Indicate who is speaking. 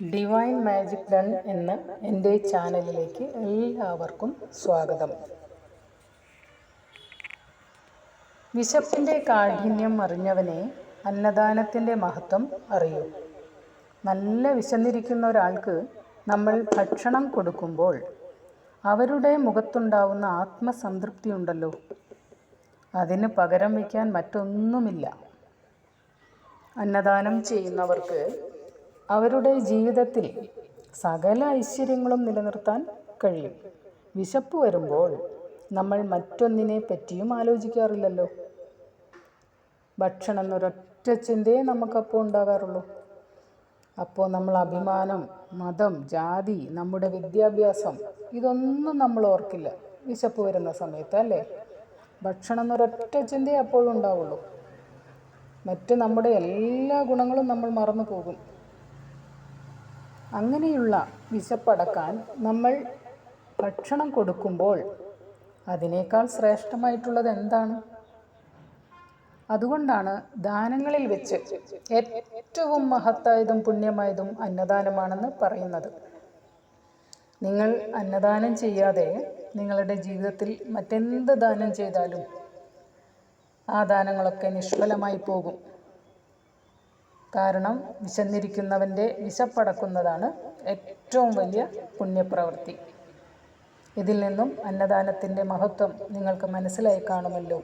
Speaker 1: Divine magic run എന്ന എൻ്റെ ചാനലിലേക്ക് എല്ലാവർക്കും സ്വാഗതം. വിശപ്പിൻ്റെ കാഠിന്യം അറിഞ്ഞവനെ അന്നദാനത്തിൻ്റെ മഹത്വം അറിയൂ. നല്ല വിശന്നിരിക്കുന്ന ഒരാൾക്ക് നമ്മൾ ഭക്ഷണം കൊടുക്കുമ്പോൾ അവരുടെ മുഖത്തുണ്ടാവുന്ന ആത്മസംതൃപ്തി ഉണ്ടല്ലോ, അതിന് പകരം വയ്ക്കാൻ മറ്റൊന്നുമില്ല. അന്നദാനം ചെയ്യുന്നവർക്ക് അവരുടെ ജീവിതത്തിൽ സകല ഐശ്വര്യങ്ങളും നിലനിർത്താൻ കഴിയും. വിശപ്പ് വരുമ്പോൾ നമ്മൾ മറ്റൊന്നിനെ പറ്റിയും ആലോചിക്കാറില്ലല്ലോ. ഭക്ഷണം എന്നൊരൊറ്റ ചിന്തയെ നമുക്കപ്പോൾ ഉണ്ടാകാറുള്ളൂ. അപ്പോൾ നമ്മൾ അഭിമാനം, മതം, ജാതി, നമ്മുടെ വിദ്യാഭ്യാസം ഇതൊന്നും നമ്മൾ ഓർക്കില്ല വിശപ്പ് വരുന്ന സമയത്ത്, അല്ലേ? ഭക്ഷണം എന്നൊരൊറ്റ ചിന്തയെ അപ്പോഴും ഉണ്ടാവുള്ളൂ. മറ്റ് നമ്മുടെ എല്ലാ ഗുണങ്ങളും നമ്മൾ മറന്നു പോകും. അങ്ങനെയുള്ള വിശപ്പടക്കാൻ നമ്മൾ ഭക്ഷണം കൊടുക്കുമ്പോൾ അതിനേക്കാൾ ശ്രേഷ്ഠമായിട്ടുള്ളത് എന്താണ്? അതുകൊണ്ടാണ് ദാനങ്ങളിൽ വെച്ച് ഏറ്റവും മഹത്തായതും പുണ്യമായതും അന്നദാനമാണെന്ന് പറയുന്നത്. നിങ്ങൾ അന്നദാനം ചെയ്യാതെ നിങ്ങളുടെ ജീവിതത്തിൽ മറ്റെന്ത് ദാനം ചെയ്താലും ആ ദാനങ്ങളൊക്കെ നിഷ്ഫലമായി പോകും. കാരണം വിശന്നിരിക്കുന്നവൻ്റെ വിശപ്പടക്കുന്നതാണ് ഏറ്റവും വലിയ പുണ്യപ്രവൃത്തി. ഇതിൽ നിന്നും അന്നദാനത്തിൻ്റെ മഹത്വം നിങ്ങൾക്ക് മനസ്സിലായി കാണുമല്ലോ.